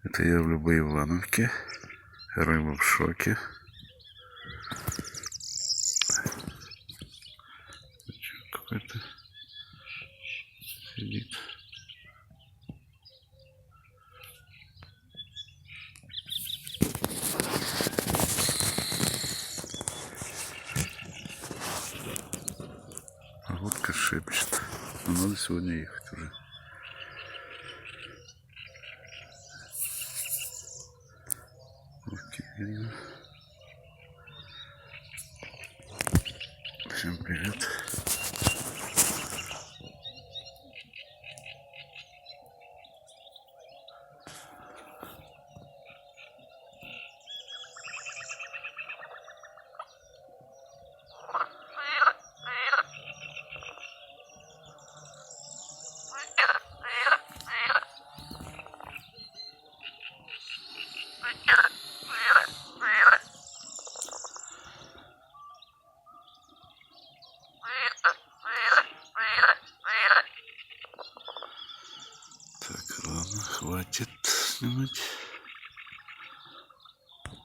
Это я в любой Ивановке. Рыба в шоке. Какой-то сидит. Погодка шепчет. Но надо сегодня ехать уже. Окей. Всем привет. Так, ладно, хватит снимать.